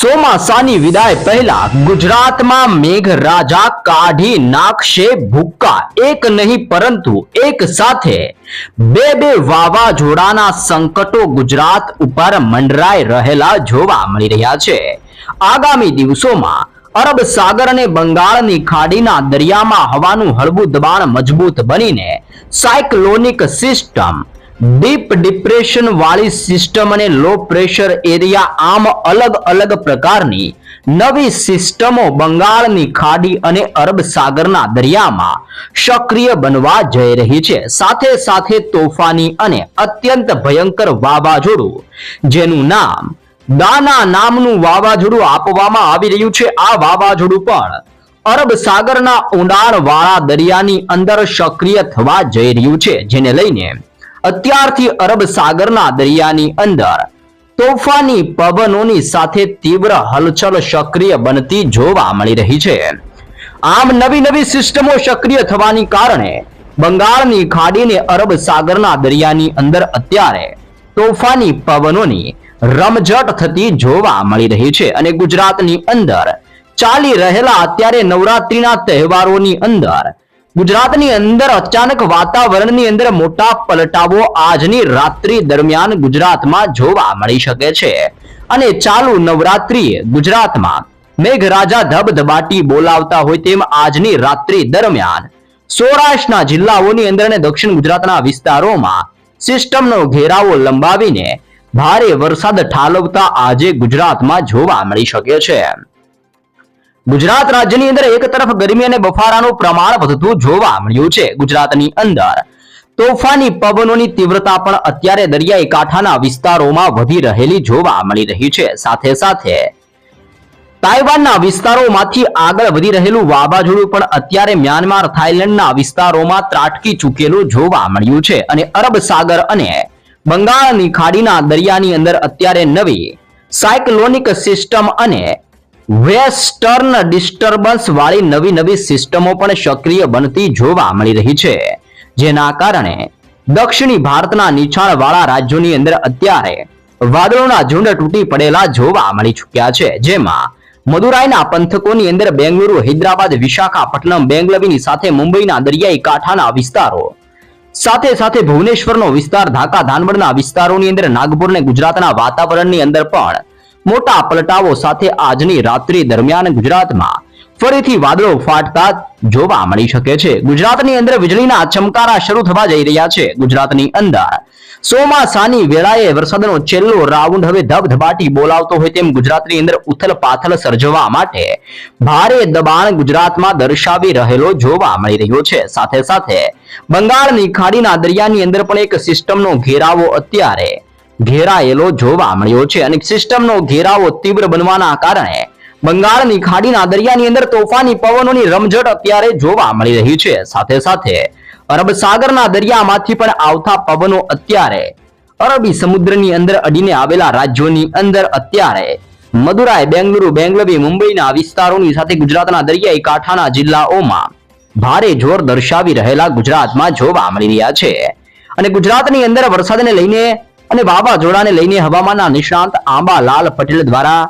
ચોમાસાની વિદાય પહેલા ગુજરાતમાં મેઘરાજા કાઢી નાખશે ભૂક્કા. એક નહીં પરંતુ એક સાથે બે વાવાઝોડાના સંકટો ગુજરાત ઉપર મંડરાઈ રહેલા જોવા મળી રહ્યા છે. આગામી દિવસોમાં અરબ સાગર અને બંગાળની ખાડીના દરિયામાં હવાનું હળવું દબાણ મજબૂત બનીને સાયક્લોનિક સિસ્ટમ, ડીપ ડિપ્રેશન વાળી સિસ્ટમ અને લો પ્રેશર એરિયા આમ અલગ અલગ પ્રકારની નવી સિસ્ટમો બંગાળની ખાડી અને અરબ સાગરના દરિયામાં સક્રિય બનવા જઈ રહી છે. સાથે સાથે તોફાની અને અત્યંત ભયંકર વાવાઝોડું જેનું નામ દાના નામનું વાવાઝોડું આપવામાં આવી રહ્યું છે. આ વાવાઝોડું પણ અરબ સાગરના ઊંડાણ વાળા દરિયાની અંદર સક્રિય થવા જઈ રહ્યું છે, જેને લઈને અત્યારથી અરબ સાગરના દરિયાની અંદર તોફાની પવનોની સાથે તીવ્ર હલચલ સક્રિય બનતી જોવા મળી રહી છે. આમ નવી સિસ્ટમો સક્રિય થવાને કારણે બંગાળની ખાડીને અરબ સાગરના દરિયાની અંદર અત્યારે તોફાની પવનોની રમઝટ થતી જોવા મળી રહી છે. અને ગુજરાતની અંદર ચાલી રહેલા અત્યારે નવરાત્રીના તહેવારોની અંદર ગુજરાતની અંદર અચાનક વાતાવરણની અંદર મોટા પલટાવો આજની રાત્રિ દરમિયાન ગુજરાતમાં જોવા મળી શકે છે. અને ચાલુ નવરાત્રીએ ગુજરાતમાં મેઘરાજા ધબધબાટી બોલાવતા હોય તેમ આજની રાત્રિ દરમિયાન સૌરાષ્ટ્રના જિલ્લાઓની અંદર અને દક્ષિણ ગુજરાતના વિસ્તારોમાં સિસ્ટમનો ઘેરાવો લંબાવીને ભારે વરસાદ ઠાલવતા આજે ગુજરાતમાં જોવા મળી શકે છે. ગુજરાત રાજ્યની અંદર એક તરફ ગરમી અને બફારાનું પ્રમાણ વધતું જોવા મળ્યું છે. ગુજરાતની અંદર તોફાની પવનોની તીવ્રતા પણ અત્યારે દરિયાઈ કાંઠાના વિસ્તારોમાં વધી રહેલી જોવા મળી રહી છે. સાથે સાથે તાઇવાનના વિસ્તારોમાંથી આગળ વધી રહેલું વાવાઝોડું પણ અત્યારે મ્યાનમાર, થાઈલેન્ડના વિસ્તારોમાં ત્રાટકી ચૂકેલું જોવા મળ્યું છે. અને અરબ સાગર અને બંગાળની ખાડીના દરિયાની અંદર અત્યારે નવી સાયક્લોનિક સિસ્ટમ અને વેસ્ટર્ન ડિસ્ટર્બન્સ વાળી નવી સિસ્ટમો પણ સક્રિય બનતી જોવા મળી રહી છે. જેના કારણે દક્ષિણી ભારતના નીચાણવાળા રાજ્યોની અંદર અત્યારે વાદળોના ઝુંડ તૂટી પડેલા જોવા મળી ચૂક્યા છે. જેમાં મદુરાઈના પંથકોની અંદર બેંગલુરુ, હૈદરાબાદ, વિશાખાપટ્ટનમ, બેંગલવીની સાથે મુંબઈના દરિયાઈ કાંઠાના વિસ્તારો, સાથે સાથે ભુવનેશ્વરનો વિસ્તાર, ઢાકા, ધાનબડના વિસ્તારોની અંદર, નાગપુર અને ગુજરાતના વાતાવરણની અંદર પણ મોટા પલટાવો સાથે આજની રાત્રિ દરમિયાન ગુજરાતમાં ફરીથી વાદળો ફાટતા જોવા મળી શકે છે. ગુજરાતની અંદર વીજળીના ચમકારા શરૂ થવા જઈ રહ્યા છે. ગુજરાતની અંદર ચોમાસાની વેળાએ વરસાદનો છેલ્લો રાઉન્ડ હવે ધબધબાટી બોલાવતો હોય તેમ ગુજરાતની અંદર ઉથલ પાથલ સર્જવા માટે ભારે દબાણ ગુજરાતમાં દર્શાવી રહેલો જોવા મળી રહ્યો છે. સાથે સાથે બંગાળની ખાડીના દરિયાની અંદર પણ એક સિસ્ટમનો ઘેરાવો અત્યારે ઘેરાયેલો જોવા મળ્યો છે. અને સિસ્ટમનો ઘેરાવો તીવ્ર બનવાના કારણે બંગાળની ખાડીના દરિયાની અંદર તોફાની પવનોની રમઝટ અત્યારે જોવા મળી રહી છે. સાથે સાથે અરબ સાગરના દરિયામાંથી પણ આવતા પવનો અત્યારે અરબી સમુદ્રની અંદર અડીને આવેલા રાજ્યોની અંદર અત્યારે મદુરાઈ, બેંગલુરુ, બેંગલવી, મુંબઈના વિસ્તારોની સાથે ગુજરાતના દરિયાઈ કાંઠાના જિલ્લાઓમાં ભારે જોર દર્શાવી રહેલા ગુજરાતમાં જોવા મળી રહ્યા છે. અને ગુજરાતની અંદર વરસાદને લઈને અને વાવાઝોડાને લઈને હવામાનના નિષ્ણાંત આંબાલાલ પટેલ દ્વારા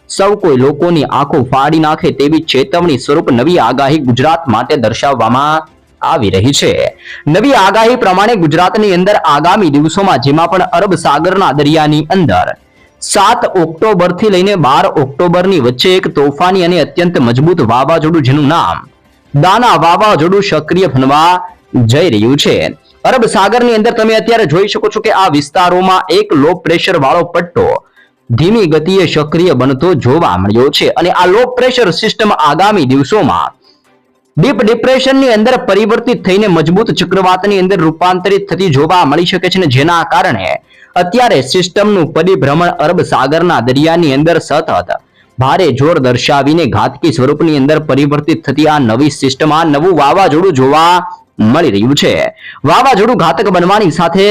સૌ કોઈ લોકોની આંખો ફાડી નાખે તેવી ચેતવણી સ્વરૂપ નવી આગાહી ગુજરાત માટે દર્શાવવામાં આવી રહી છે. નવી આગાહી પ્રમાણે ગુજરાતની અંદર આગામી દિવસોમાં જેમાં પણ અરબ સાગરના દરિયાની અંદર 7 ઓક્ટોબરથી લઈને 12 ઓક્ટોબરની વચ્ચે એક તોફાની અને અત્યંત મજબૂત વાવાઝોડું જેનું નામ દાના વાવાઝોડું સક્રિય બનવા જઈ રહ્યું છે. અરબ સાગરની અંદર તમે અત્યારે જોઈ શકો છો કે આ વિસ્તારોમાં એક લો પ્રેશર વાળો પટ્ટો ધીમી ગતિએ સક્રિય બનતો જોવા મળ્યો છે. અને આ લો પ્રેશર સિસ્ટમ આગામી દિવસોમાં ડીપ ડિપ્રેશનની અંદર પરિવર્તિત થઈને મજબૂત ચક્રવાતની અંદર રૂપાંતરિત થતી જોવા મળી શકે છે. જેના કારણે અત્યારે સિસ્ટમનું પરિભ્રમણ અરબ સાગરના દરિયાની અંદર સતત ભારે જોર દર્શાવીને ઘાતકી સ્વરૂપની અંદર પરિવર્તિત થતી આ નવી સિસ્ટમ, આ નવું વાવાઝોડું જોવા મળી રહ્યું છે. વાવાઝોડું ઘાતક બનવાની સાથે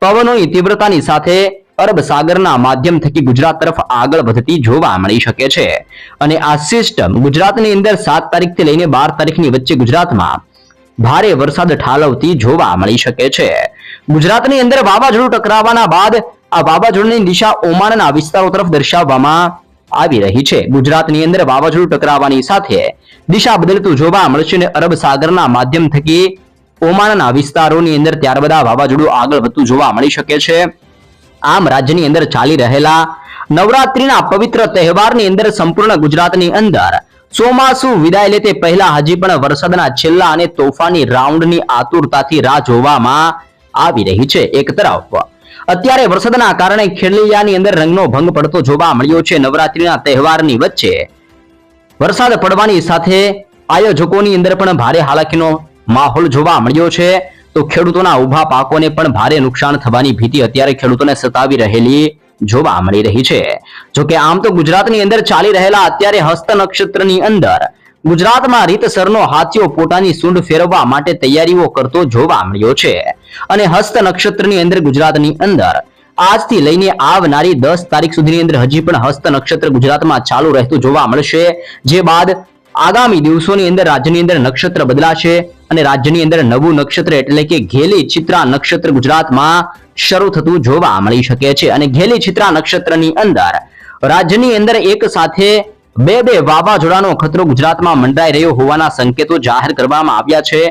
પવનોની તીવ્રતાની સાથે અરબ સાગરના માધ્યમ થકી ગુજરાત તરફ આગળ વધતી જોવા મળી શકે છે. અને આ સિસ્ટમ ગુજરાતની અંદર 7 તારીખથી લઈને 12 તારીખની વચ્ચે ગુજરાતમાં ભારે વરસાદ ઠાલવતી જોવા મળી શકે છે. ગુજરાતની અંદર વાવાઝોડું ટકરાવવાના બાદ આ વાવાઝોડાની દિશા ઓમાનના વિસ્તારો તરફ દર્શાવવામાં આવી રહી છે. ગુજરાતની અંદર વાવાઝોડું ટકરાવવાની સાથે દિશા બદલતું જોવા મળશે અને અરબ સાગરના માધ્યમ થકી ઓમાનના વિસ્તારોની અંદર ત્યારબાદ વાવાઝોડું આગળ વધતું જોવા મળી શકે છે. આમ રાજ્યની અંદર ચાલી રહેલા નવરાત્રીના પવિત્ર તહેવારની અંદર સંપૂર્ણ ગુજરાતની અંદર ચોમાસુ વિદાય લે તે પહેલા હજી પણ વરસાદના છેલ્લા અને તોફાની રાઉન્ડની આતુરતાથી રાહ જોવામાં આવી રહી છે. એક તરફ અત્યારે વરસાદના કારણે ખેલૈયાની અંદર રંગનો ભંગ પડતો જોવા મળ્યો છે. નવરાત્રીના તહેવારની વચ્ચે વરસાદ પડવાની સાથે આયોજકોની અંદર પણ ભારે હાલાકીનો માહોલ જોવા મળ્યો છે. તો ખેડૂતોના ઉભા પાકોને પણ ભારે નુકસાન થવાની ભીતિ અત્યારે ખેડૂતોને સતાવી રહેલી જોવા મળી રહી છે. જોકે આમ તો ગુજરાતની અંદર ચાલી રહેલા અત્યારે હસ્ત નક્ષત્રની અંદર ગુજરાતમાં રીતસરનો હાથીઓ પોતાની સૂંઢ ફેરવવા માટે તૈયારીઓ કરતો જોવા મળ્યો છે. અને હસ્ત નક્ષત્રની અંદર ગુજરાતની અંદર આજથી લઈને આવનારી 10 તારીખ સુધીની અંદર હજી પણ હસ્ત નક્ષત્ર ગુજરાતમાં ચાલુ રહેતું જોવા મળશે. જે બાદ આગામી દિવસોની અંદર રાજ્યની અંદર નક્ષત્ર બદલાશે અને રાજ્યની અંદર નવું નક્ષત્ર એટલે કે ઘેલી ચિત્રા નક્ષત્ર ગુજરાતમાં શરૂ થતું જોવા મળી શકે છે. અને ઘેલી ચિત્રા નક્ષત્રની અંદર રાજ્યની અંદર એક સાથે બે વાવાઝોડાનો ખતરો ગુજરાતમાં મંડરાઈ રહ્યો હોવાના સંકેતો જાહેર કરવામાં આવ્યા છે.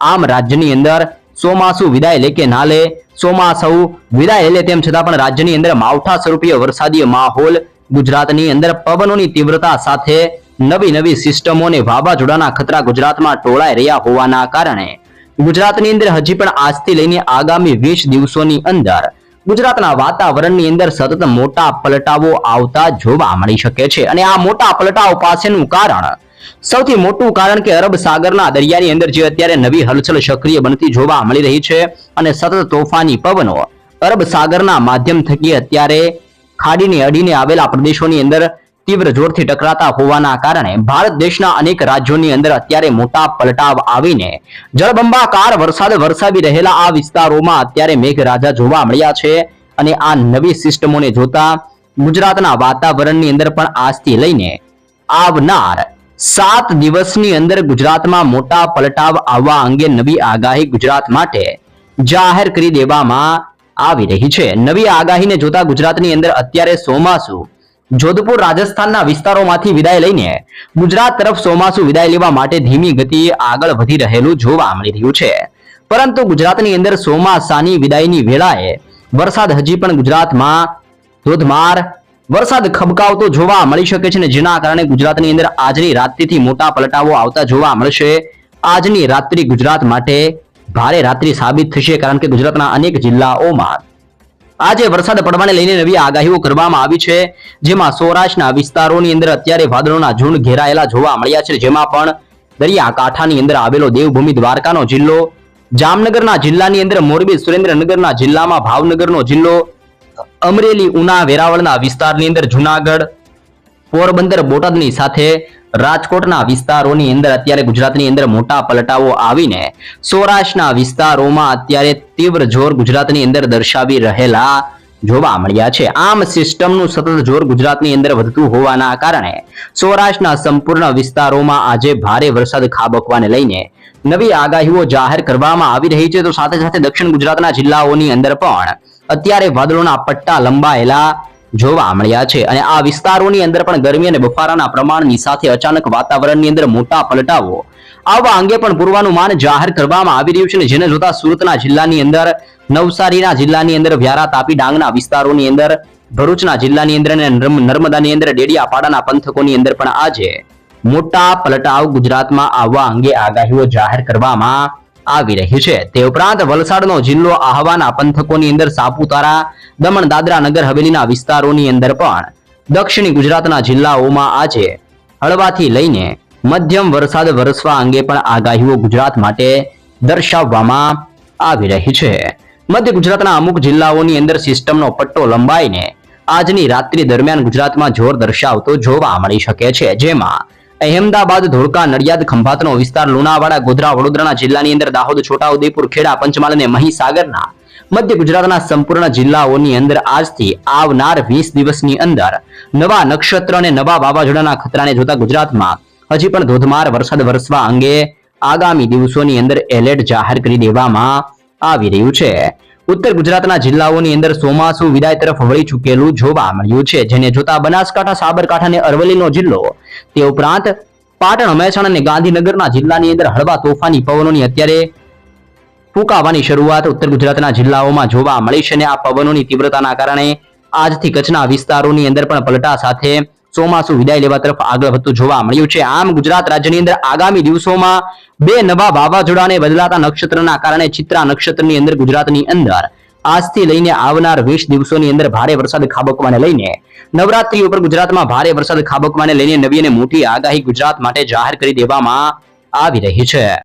આમ રાજ્યની અંદર ચોમાસુ વિદાય લે કે ના લે, ચોમાસુ વિદાય લે તેમ છતાં પણ રાજ્યની અંદર માવઠા સ્વરૂપીય વરસાદી માહોલ, ગુજરાતની અંદર પવનોની તીવ્રતા સાથે નવી સિસ્ટમો અને વાવાઝોડાના ખતરા ગુજરાતમાં ટોળાઈ રહ્યા હોવાના કારણે ગુજરાતની અંદર હજી પણ આજથી લઈને આગામી 20 દિવસોની અંદર ગુજરાતના વાતાવરણની અંદર સતત મોટા પલટાવો આવતા જોવા મળી શકે છે. અને આ મોટા પલટાઓ પાછળનું કારણ સૌથી મોટું કારણ કે અરબ સાગરના દરિયાની અંદર જે અત્યારે નવી હલચલ સક્રિય બનતી જોવા મળી રહી છે અને સતત તોફાની પવનો અરબ સાગરના માધ્યમ થકી અત્યારે ખાડીને અડીને આવેલા પ્રદેશોની અંદર તીવ્ર જોરથી ટકરાતા હોવાના કારણે ભારત દેશના અનેક રાજ્યોની અંદર અત્યારે મોટા પલટાવ આવીને જળબંબાકાર વરસાદ વરસાવી રહેલા આ વિસ્તારોમાં અત્યારે મેઘરાજા જોવા મળ્યા છે. અને આ નવી સિસ્ટમોને જોતા ગુજરાતના વાતાવરણની અંદર પણ આજથી લઈને આવનાર 7 દિવસની અંદર ગુજરાતમાં મોટા પલટાવ આવવા અંગે નવી આગાહી ગુજરાત માટે જાહેર કરી દેવામાં આવી રહી છે. નવી આગાહીને જોતા ગુજરાતની અંદર અત્યારે ચોમાસુ જોધપુર રાજસ્થાનના વિસ્તારોમાંથી વિદાય લઈને ગુજરાત તરફ ચોમાસુ વિદાય લેવા માટે ધીમી ગતિએ આગળ વધી રહેલું જોવા મળી રહ્યું છે. પરંતુ ગુજરાતની અંદર ચોમાસાની વિદાયની વેળાએ વરસાદ હજી પણ ગુજરાતમાં ધોધમાર વરસાદ ખબકાવતો જોવા મળી શકે છે. જેના કારણે ગુજરાતની અંદર આજની રાત્રિથી મોટા પલટાવો આવતા જોવા મળશે. આજની રાત્રિ ગુજરાત માટે ભારે રાત્રિ સાબિત થશે, કારણ કે ગુજરાતના અનેક જિલ્લાઓમાં આજે વરસાદ પડવાને લઈને નવી આગાહીઓ કરવામાં આવી છે. જેમાં સૌરાષ્ટ્રના વિસ્તારોની અંદર અત્યારે વાદળોના ઝુંડ ઘેરાયેલા જોવા મળ્યા છે. જેમાં પણ દરિયાકાંઠાની અંદર આવેલો દેવભૂમિ દ્વારકાનો જિલ્લો, જામનગરના જિલ્લાની અંદર મોરબી, સુરેન્દ્રનગરના જિલ્લામાં ભાવનગરનો જિલ્લો, અમરેલી, ઉના, વેરાવળના વિસ્તારની અંદર જુનાગઢ, પોરબંદર, બોટાદની સાથે રાજકોટના વિસ્તારોની અંદર અત્યારે ગુજરાતની અંદર મોટા પલટાવો આવીને સૌરાષ્ટ્રના વિસ્તારોમાં અત્યારે તીવ્ર જોર ગુજરાતની અંદર દર્શાવી રહેલા જોવા મળ્યા છે. આમ સિસ્ટમનું સતત જોર ગુજરાતની અંદર વધતું હોવાના કારણે સૌરાષ્ટ્રના સંપૂર્ણ વિસ્તારોમાં આજે ભારે વરસાદ ખાબકવાને લઈને નવી આગાહીઓ જાહેર કરવામાં આવી રહી છે. તો સાથે સાથે દક્ષિણ ગુજરાતના જિલ્લાઓની અંદર પણ અત્યારે વાદળોના પટ્ટા લંબાયેલા જોવા મળ્યા છે. અને આ વિસ્તારોની અંદર પણ ગરમી અને બફારાના પ્રમાણની સાથે અચાનક વાતાવરણની અંદર મોટા પલટાવો આવવા અંગે પણ પૂર્વાનુમાન જાહેર કરવામાં આવી રહ્યું છે. જેને જોતા સુરતના જિલ્લાની અંદર, નવસારીના જિલ્લાની અંદર, વ્યારા, તાપી, ડાંગના વિસ્તારોની અંદર, ભરૂચના જિલ્લાની અંદર અને નર્મદાની અંદર, ડેડિયાપાડાના પંથકોની અંદર પણ આજે મોટા પલટાવ ગુજરાતમાં આવવા અંગે આગાહીઓ જાહેર કરવામાં આવી રહી છે. તે ઉપરાંત વલસાડનો જિલ્લો, આહવાના પંથકોની અંદર, સાપુતારા, દમણ, દાદરા, નગર હવેલીના વિસ્તારોની અંદર પણ દક્ષિણી ગુજરાતના જિલ્લાઓમાં આજે હળવાથી લઈને મધ્યમ વરસાદ વરસવા અંગે પણ આગાહીઓ ગુજરાત માટે દર્શાવવામાં આવી રહી છે. મધ્ય ગુજરાતના અમુક જિલ્લાઓની અંદર સિસ્ટમનો પટ્ટો લંબાઈને આજની રાત્રિ દરમિયાન ગુજરાતમાં જોર દર્શાવતો જોવા મળી શકે છે. જેમાં અહેમદાબાદ, ધોળકા, નડિયાદ, ખંભાતનો વિસ્તાર, લુણાવાડા, ગોધરા, વડોદરાના જિલ્લાની અંદર, દાહોદ, છોટાઉદેપુર, ખેડા, પંચમહાલ અને મહીસાગરના મધ્ય ગુજરાતના સંપૂર્ણ જિલ્લાઓની અંદર આજથી આવનાર 20 દિવસની અંદર નવા નક્ષત્ર અને નવા વાવાઝોડાના ખતરાને જોતા ગુજરાતમાં હજી પણ ધોધમાર વરસાદ વરસવા અંગે આગામી દિવસોની અંદર એલર્ટ જાહેર કરી દેવામાં આવી રહ્યું છે. ઉત્તર ગુજરાતના જિલ્લાઓની અંદર ચોમાસું વિદાય તરફ વળી ચૂકેલું જોવા મળ્યું છે, જેને જોતા બનાસકાંઠા, સાબરકાંઠા અને અરવલ્લીનો જિલ્લો, તે ઉપરાંત પાટણ, મહેસાણા અને ગાંધીનગરના જિલ્લાની અંદર હળવા તોફાની પવનોની અત્યારે ફૂંકાવાની શરૂઆત ઉત્તર ગુજરાતના જિલ્લાઓમાં જોવા મળી છે અને આ પવનોની તીવ્રતાના કારણે આજથી કચ્છના વિસ્તારોની અંદર પણ પલટા સાથે ચોમાસું વિદાય લેવા તરફ આગળ વધતું જોવા મળ્યું છે. આમ ગુજરાત રાજ્યની અંદર આગામી દિવસોમાં બે નવા વાવાઝોડાને બદલાતા નક્ષત્રના કારણે ચિત્રા નક્ષત્રની અંદર ગુજરાતની અંદર આજથી લઈને આવનાર 20 દિવસોની અંદર ભારે વરસાદ ખાબકવાને લઈને નવરાત્રી ઉપર ગુજરાતમાં ભારે વરસાદ ખાબકવાને લઈને નવી અને મોટી આગાહી ગુજરાત માટે જાહેર કરી દેવામાં આવી રહી છે.